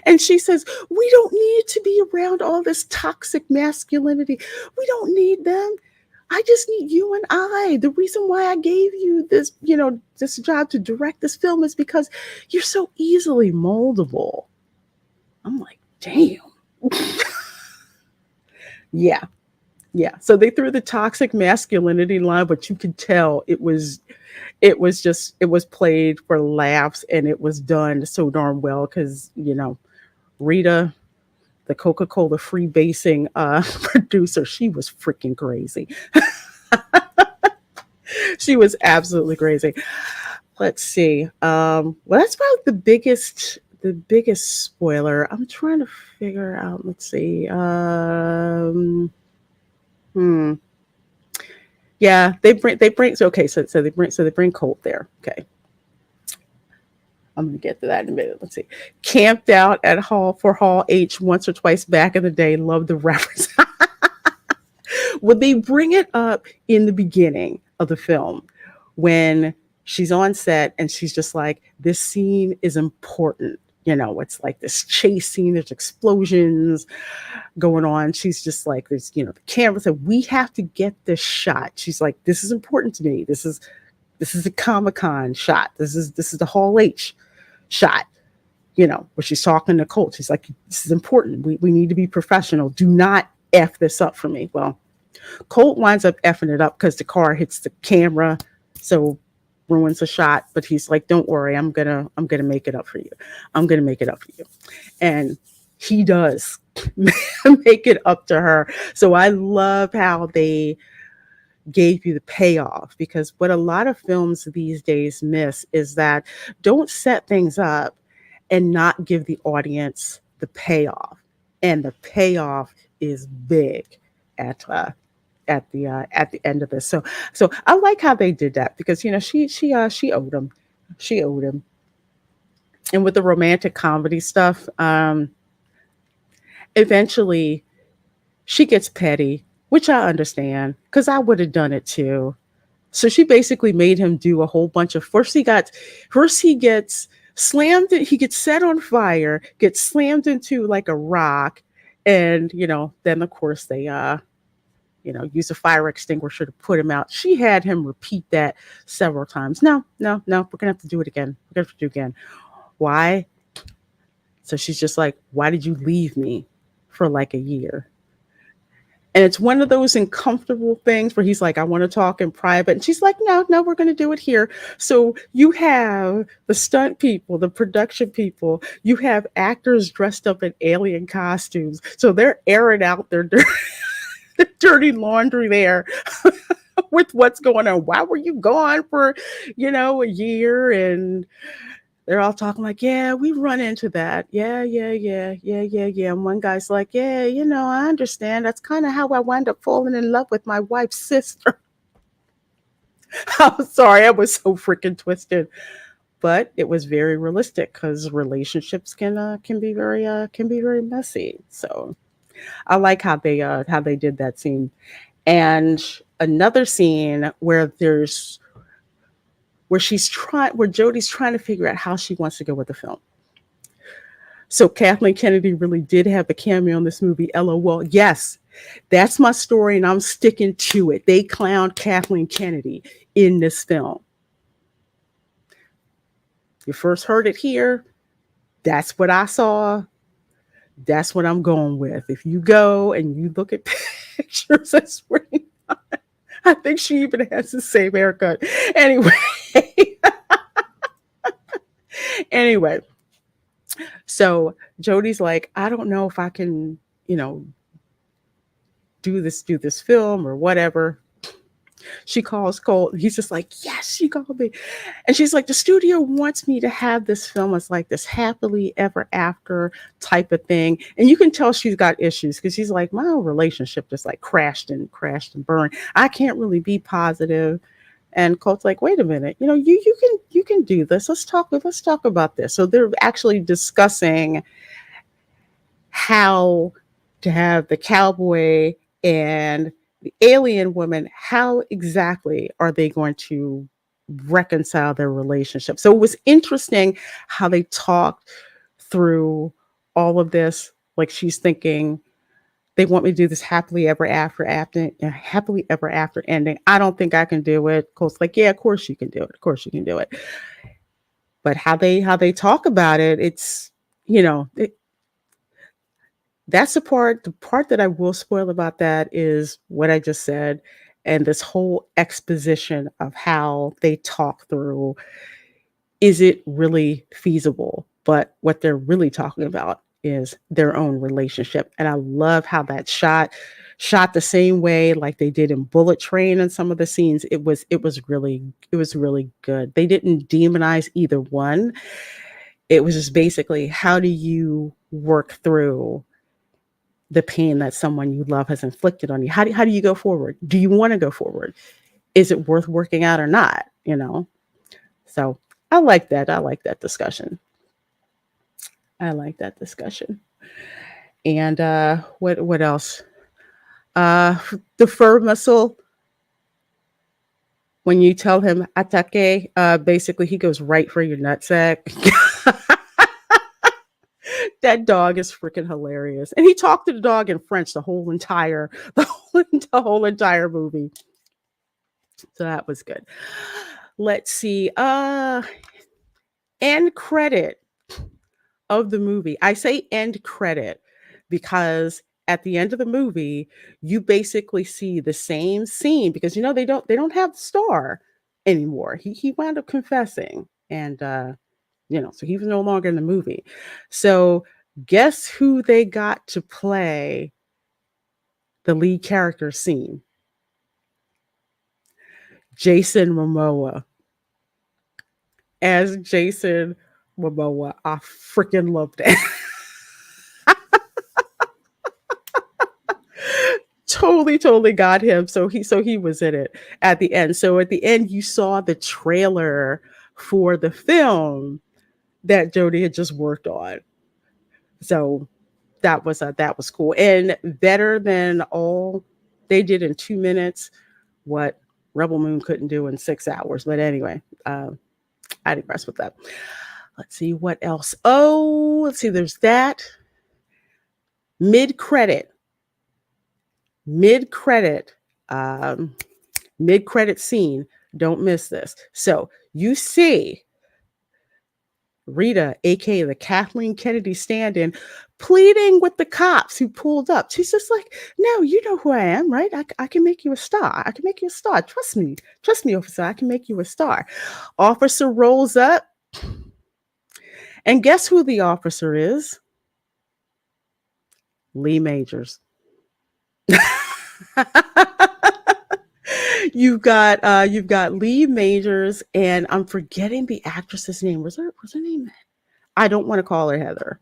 And she says, "We don't need to be around all this toxic masculinity. We don't need them. I just need you and I. The reason why I gave you this job to direct this film is because you're so easily moldable." I'm like, damn. Yeah. Yeah. So they threw the toxic masculinity line, but you could tell it was played for laughs and it was done so darn well because, Rita, the Coca-Cola freebasing producer, she was freaking crazy. She was absolutely crazy. Let's see. Well, that's probably the biggest spoiler. I'm trying to figure out. Let's see. Hmm. Yeah, they bring. So, okay, so they bring Colt there. Okay, I'm gonna get to that in a minute. Let's see. Camped out at Hall H once or twice back in the day. Love the reference. Would they bring it up in the beginning of the film when she's on set and she's just like, "This scene is important." It's like this chase scene, there's explosions going on. She's just like, the camera said, "We have to get this shot." She's like, "This is important to me. This is a Comic-Con shot. This is the Hall H shot." Where she's talking to Colt. She's like, "This is important. We need to be professional. Do not F this up for me." Well, Colt winds up effing it up because the car hits the camera, so ruins the shot. But he's like, "Don't worry, I'm gonna make it up for you. I'm gonna make it up for you," and he does make it up to her. So I love how they gave you the payoff because what a lot of films these days miss is that don't set things up and not give the audience the payoff, and the payoff is big at at the end of this. So I like how they did that because she owed him, she owed him, and with the romantic comedy stuff, eventually she gets petty, which I understand because I would have done it too. So she basically made him do a whole bunch of first he gets slammed, he gets set on fire, gets slammed into like a rock, and then of course they use a fire extinguisher to put him out. She had him repeat that several times. No, no, no, we're gonna have to do it again. We're gonna have to do it again. Why? So she's just like, "Why did you leave me for like a year?" And it's one of those uncomfortable things where he's like, "I want to talk in private." And she's like, "No, no, we're going to do it here." So you have the stunt people, the production people, you have actors dressed up in alien costumes. So they're airing out their dirty laundry there with what's going on. "Why were you gone for, a year?" And they're all talking like, "Yeah, we run into that. Yeah, yeah, yeah, yeah, yeah, yeah." And one guy's like, "Yeah, I understand. That's kind of how I wound up falling in love with my wife's sister." I'm sorry, I was so freaking twisted. but it was very realistic because relationships can be very messy. So I like how they did that scene. And another scene where Jodie's trying to figure out how she wants to go with the film. So Kathleen Kennedy really did have a cameo in this movie. LOL. Yes, that's my story, and I'm sticking to it. They clowned Kathleen Kennedy in this film. You first heard it here. That's what I saw. That's what I'm going with. If you go and you look at pictures, that's where I think she even has the same haircut. Anyway, anyway, so Jodie's like, I don't know if I can, you know, do this film or whatever. She calls Cole. He's just like, yes, she called me. And she's like, the studio wants me to have this film as like this happily ever after type of thing. And you can tell she's got issues because she's like, my whole relationship just like crashed and burned. I can't really be positive. And Cole's like, wait a minute, you know, you can do this. Let's talk about this. So they're actually discussing how to have the cowboy and the alien woman, how exactly are they going to reconcile their relationship? So it was interesting how they talked through all of this. Like she's thinking, they want me to do this happily ever after ending. I don't think I can do it. Cole's like, yeah, of course you can do it. Of course you can do it. But how they talk about it, it's, you know, that's the part that I will spoil about that is what I just said, and this whole exposition of how they talk through, is it really feasible? But what they're really talking about is their own relationship. And I love how that shot the same way like they did in Bullet Train and some of the scenes. It was really good. They didn't demonize either one. It was just basically, how do you work through the pain that someone you love has inflicted on you? How do you go forward? Do you want to go forward? Is it worth working out or not? You know? So I like that. I like that discussion. I like that discussion. And what else? The fur muscle, when you tell him atake, basically he goes right for your nutsack. That dog is freaking hilarious. And he talked to the dog in French the whole entire movie. So that was good. Let's see. End credit of the movie. I say end credit because at the end of the movie, you basically see the same scene because you know they don't have the star anymore. He wound up confessing, and you know, so he was no longer in the movie. So guess who they got to play the lead character scene? Jason Momoa. As Jason Momoa. I freaking love that. Totally got him. So he was in it at the end. So at the end, you saw the trailer for the film that Jodie had just worked on. So that was cool and better than all they did in 2 minutes. What Rebel Moon couldn't do in 6 hours. But anyway, I digress with that. Let's see what else. Oh, let's see. There's that mid credit, mid credit, mid credit scene. Don't miss this. So you see Rita, aka the Kathleen Kennedy stand-in, pleading with the cops who pulled up. She's just like, no, you know who I am, right? I can make you a star. I can make you a star. Trust me, officer. I can make you a star. Officer rolls up, and guess who the officer is? Lee Majors. You've got Lee Majors, and I'm forgetting the actress's name. Was her name? I don't want to call her Heather.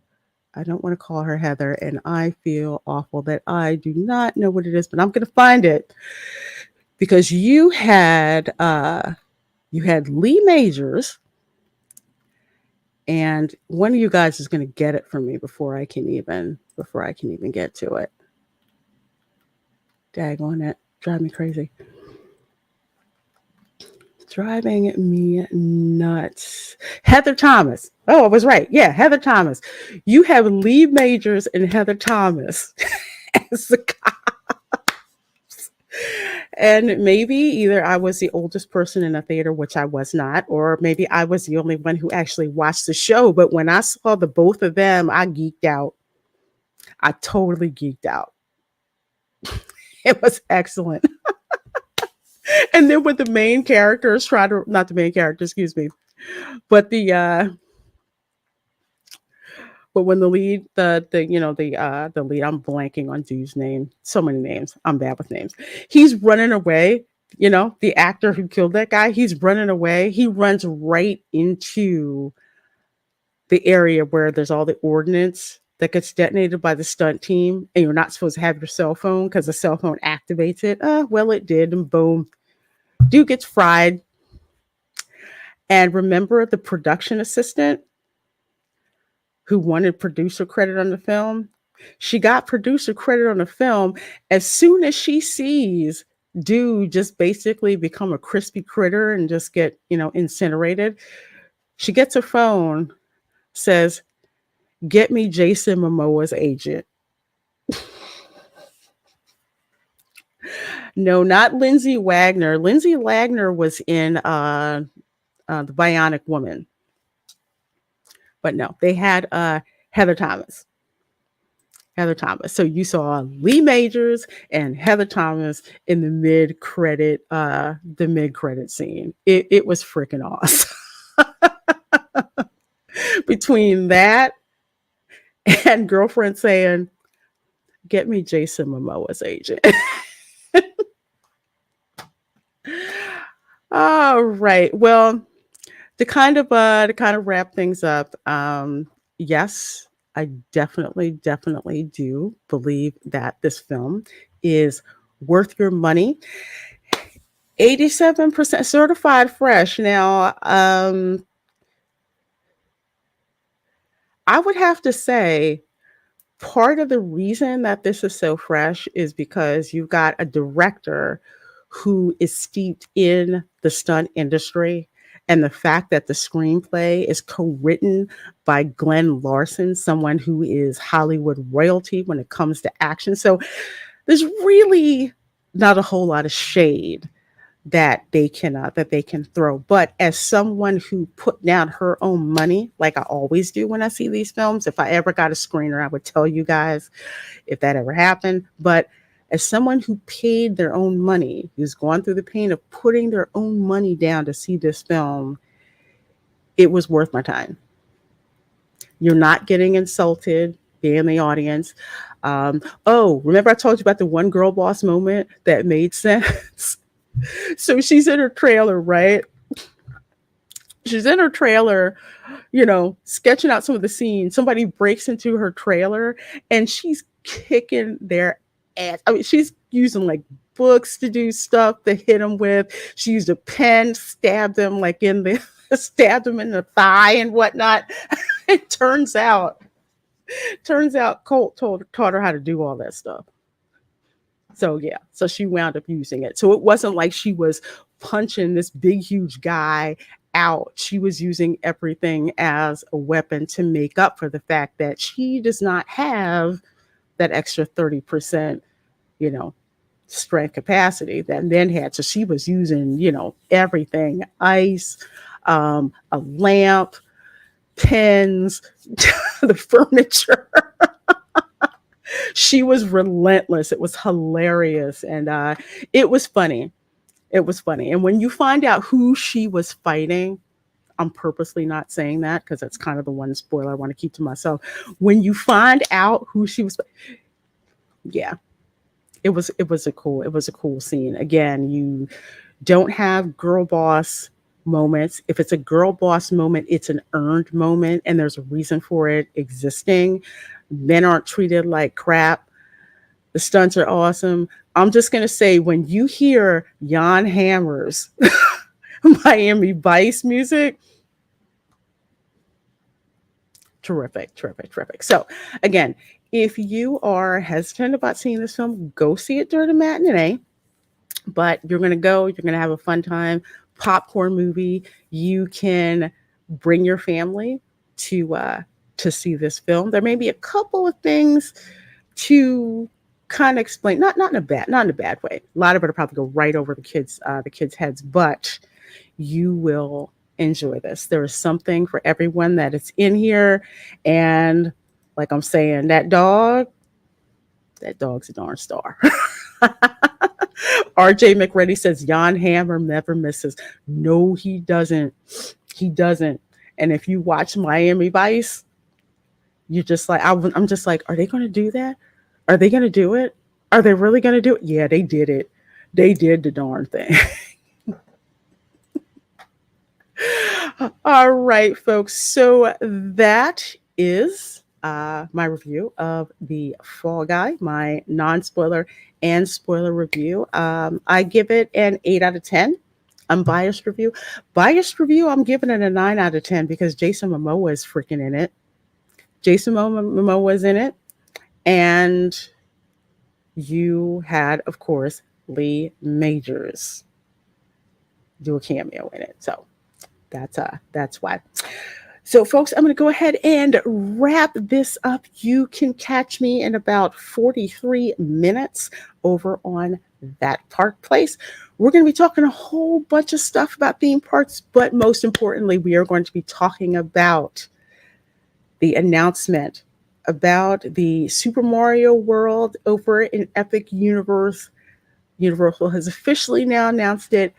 And I feel awful that I do not know what it is, but I'm going to find it because you had Lee Majors And one of you guys is going to get it from me before I can even get to it. Daggone it. Drive me crazy. Driving me nuts. Heather Thomas. Oh, I was right. Yeah, Heather Thomas. You have Lee Majors and Heather Thomas as the And maybe either I was the oldest person in the theater, which I was not, or maybe I was the only one who actually watched the show. But when I saw the both of them, I geeked out. I totally geeked out. It was excellent. And then when the main characters try to, not the main character, excuse me, but but when the lead, the lead, I'm blanking on dude's name. So many names. I'm bad with names. He's running away. The actor who killed that guy, he's running away. He runs right into the area where there's all the ordnance that gets detonated by the stunt team, and you're not supposed to have your cell phone because the cell phone activates it. Well, it did, and boom, dude gets fried. And remember the production assistant who wanted producer credit on the film? She got producer credit on the film as soon as she sees dude just basically become a crispy critter and just get, incinerated. She gets her phone, says, "Get me Jason Momoa's agent." No, not Lindsay Wagner. Lindsay Wagner was in The Bionic Woman. But no, they had Heather Thomas. Heather Thomas. So you saw Lee Majors and Heather Thomas in the mid credit scene. It was freaking awesome. Between that and girlfriend saying, "Get me Jason Momoa's agent." All right. Well, to kind of wrap things up, yes, I definitely do believe that this film is worth your money. 87% certified fresh. Now, I would have to say part of the reason that this is so fresh is because you've got a director who is steeped in the stunt industry, and the fact that the screenplay is co-written by Glenn Larson, someone who is Hollywood royalty when it comes to action. So there's really not a whole lot of shade that they can throw. But as someone who put down her own money, like I always do when I see these films, if I ever got a screener, I would tell you guys if that ever happened. But as someone who paid their own money, who's gone through the pain of putting their own money down to see this film, it was worth my time. You're not getting insulted being in the audience. Remember I told you about the one girl boss moment that made sense? So she's in her trailer, right? She's in her trailer, sketching out some of the scenes. Somebody breaks into her trailer and she's kicking their ass. I mean, she's using like books to do stuff to hit them with. She used a pen, stabbed them in the thigh and whatnot. It turns out Colt taught her how to do all that stuff. So yeah, so she wound up using it. So it wasn't like she was punching this big, huge guy out. She was using everything as a weapon to make up for the fact that she does not have that extra 30%, you know, strength capacity that men had. So she was using, everything, ice, a lamp, pens, the furniture. She was relentless. It was hilarious. And it was funny. It was funny. And when you find out who she was fighting, I'm purposely not saying that because that's kind of the one spoiler I want to keep to myself. When you find out who she was, yeah, it was a cool scene. Again, you don't have girl boss moments. If it's a girl boss moment, it's an earned moment, and there's a reason for it existing. Men aren't treated like crap. The stunts are awesome. I'm just gonna say when you hear Jan Hammer's Miami Vice music, Terrific, terrific, terrific. So, again, if you are hesitant about seeing this film, go see it during the matinee. But you're going to go, you're going to have a fun time, popcorn movie. You can bring your family to see this film. There may be a couple of things to kind of explain, not in a bad way. A lot of it will probably go right over the kids' heads, but you will enjoy this. There is something for everyone that is in here, and like I'm saying, that dog's a darn star. RJ McReady says Jan Hammer never misses. No, he doesn't. He doesn't. And if you watch Miami Vice, you're just like, I'm just like, are they going to do that? Are they going to do it? Are they really going to do it? Yeah, they did it. They did the darn thing. All right, folks. So that is my review of The Fall Guy, my non-spoiler and spoiler review. I give it an 8 out of 10. Unbiased review. Biased review, I'm giving it a 9 out of 10 because Jason Momoa is freaking in it. Jason Momoa is in it. And you had, of course, Lee Majors do a cameo in it. So that's why. So, folks, I'm going to go ahead and wrap this up. You can catch me in about 43 minutes over on That Park Place. We're going to be talking a whole bunch of stuff about theme parks, but most importantly, we are going to be talking about the announcement about the Super Mario World over in Epic Universe. Universal has officially now announced it.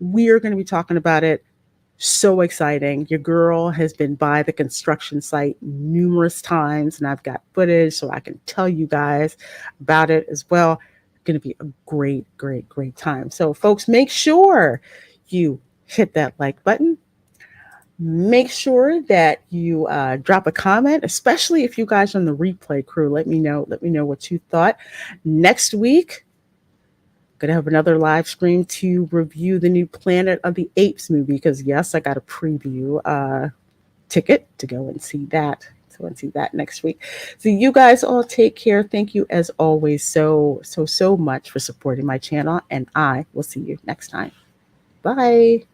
We are going to be talking about it. So exciting. Your girl has been by the construction site numerous times, and I've got footage so I can tell you guys about it as well. Going to be a great, great, great time. So, folks, make sure you hit that like button. Make sure that you drop a comment, especially if you guys are on the replay crew. Let me know what you thought. Next week, going to have another live stream to review the new Planet of the Apes movie because, yes, I got a preview ticket to go and see that. So see that next week. So you guys all take care. Thank you as always so much for supporting my channel, and I will see you next time. Bye.